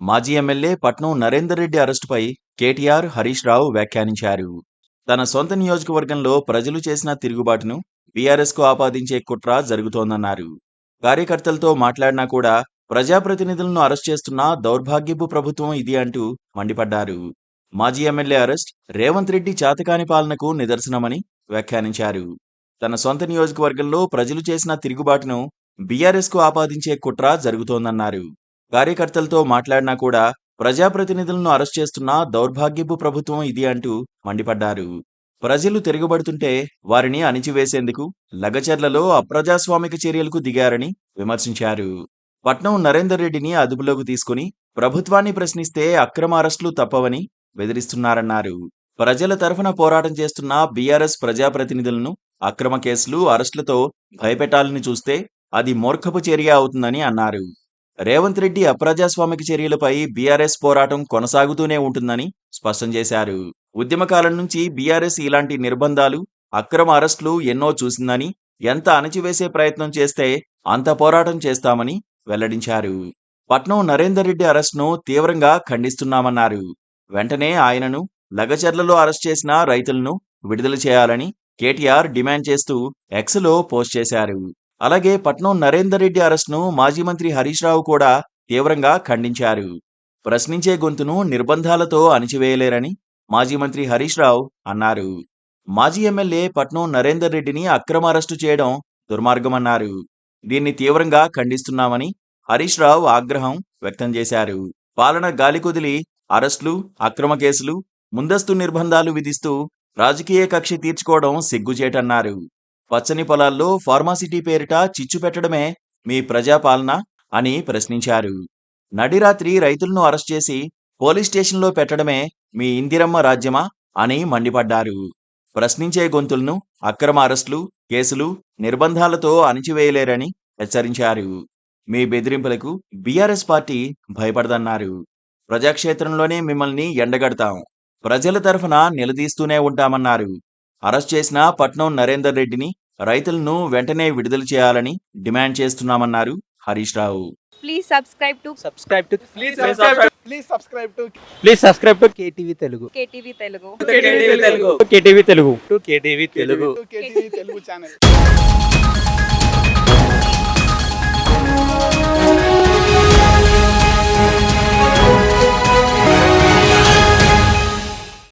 మాజీ ఎమ్మెల్యే పట్నం నరేందర్ రెడ్డి అరెస్టుపై కేటీఆర్, హరీష్ రావు వ్యాఖ్యానించారు. తన సొంత నియోజకవర్గంలో ప్రజలు చేసిన తిరుగుబాటును బీఆర్ఎస్కు ఆపాదించే కుట్ర జరుగుతోందన్నారు. కార్యకర్తలతో మాట్లాడినా కూడా ప్రజాప్రతినిధులను అరెస్ట్ చేస్తున్న దౌర్భాగ్యపు ప్రభుత్వం ఇది అంటూ మండిపడ్డారు. మాజీ ఎమ్మెల్యే అరెస్ట్ రేవంత్ రెడ్డి చాతకాని పాలనకు నిదర్శనమని వ్యాఖ్యానించారు. తన సొంత నియోజకవర్గంలో ప్రజలు చేసిన తిరుగుబాటును బీఆర్ఎస్కు ఆపాదించే కుట్ర జరుగుతోందన్నారు. కార్యకర్తలతో మాట్లాడినా కూడా ప్రజాప్రతినిధులను అరెస్ట్ చేస్తున్న దౌర్భాగ్యపు ప్రభుత్వం ఇది అంటూ మండిపడ్డారు. ప్రజలు తిరగబడుతుంటే వారిని అణిచివేసేందుకు లగచర్లలో అప్రజాస్వామిక చర్యలకు దిగారని విమర్శించారు. పట్నం నరేందర్ రెడ్డిని అదుపులోకి తీసుకుని ప్రభుత్వాన్ని ప్రశ్నిస్తే అక్రమ అరెస్టులు తప్పవని బెదిరిస్తున్నారన్నారు. ప్రజల తరఫున పోరాటం చేస్తున్న బీఆర్ఎస్ ప్రజాప్రతినిధులను అక్రమ కేసులు, అరెస్టులతో భయపెట్టాలని చూస్తే అది మూర్ఖపు చర్య అవుతుందని అన్నారు. రేవంత్ రెడ్డి అప్రజాస్వామిక చర్యలపై బీఆర్ఎస్ పోరాటం కొనసాగుతూనే ఉంటుందని స్పష్టం చేశారు. ఉద్యమకాలం నుంచి బీఆర్ఎస్ ఇలాంటి నిర్బంధాలు, అక్రమ అరెస్టులు ఎన్నో చూసిందని, ఎంత అణచివేసే ప్రయత్నం చేస్తే అంత పోరాటం చేస్తామని వెల్లడించారు. పట్నం నరేందర్ రెడ్డి అరెస్టును తీవ్రంగా ఖండిస్తున్నామన్నారు. వెంటనే ఆయనను, లగచర్లలో అరెస్ట్ చేసిన రైతులను విడుదల చేయాలని కేటీఆర్ డిమాండ్ చేస్తూ ఎక్స్లో పోస్ట్ చేశారు. అలాగే పట్నం నరేందర్ రెడ్డి అరెస్టును మాజీ మంత్రి హరీష్ రావు కూడా తీవ్రంగా ఖండించారు. ప్రశ్నించే గొంతును నిర్బంధాలతో అణిచివేయలేరని మాజీ మంత్రి హరీష్ రావు అన్నారు. మాజీ ఎమ్మెల్యే పట్నం నరేందర్ రెడ్డిని అక్రమ అరెస్టు చేయడం దుర్మార్గమన్నారు. దీన్ని తీవ్రంగా ఖండిస్తున్నామని హరీష్ రావు ఆగ్రహం వ్యక్తం చేశారు. పాలన గాలికొదిలి అరెస్టులు, అక్రమ కేసులు, ముందస్తు నిర్బంధాలు విధిస్తూ రాజకీయ కక్ష తీర్చుకోవడం సిగ్గుచేటన్నారు. పచ్చని పొలాల్లో ఫార్మాసిటీ పేరిట చిచ్చు పెట్టడమే మీ ప్రజాపాలన అని ప్రశ్నించారు. నడిరాత్రి రైతులను అరెస్ట్ చేసి పోలీస్ స్టేషన్లో పెట్టడమే మీ ఇందిరమ్మ రాజ్యమా అని మండిపడ్డారు. ప్రశ్నించే గొంతులను అక్రమ అరెస్టులు, కేసులు, నిర్బంధాలతో అణిచివేయలేరని హెచ్చరించారు. మీ బెదిరింపులకు బీఆర్ఎస్ పార్టీ భయపడదన్నారు. ప్రజాక్షేత్రంలోనే మిమ్మల్ని ఎండగడతాం, ప్రజల తరఫున నిలదీస్తూనే ఉంటామన్నారు. అరెస్ట్ చేసిన పట్నం నరేందర్ రెడ్డిని, రైతులను వెంటనే విడుదల చేయాలని డిమాండ్ చేస్తున్నామన్నారు Harish Rao. Please subscribe to KTV Telugu. KTV Telugu. KTV Telugu channel.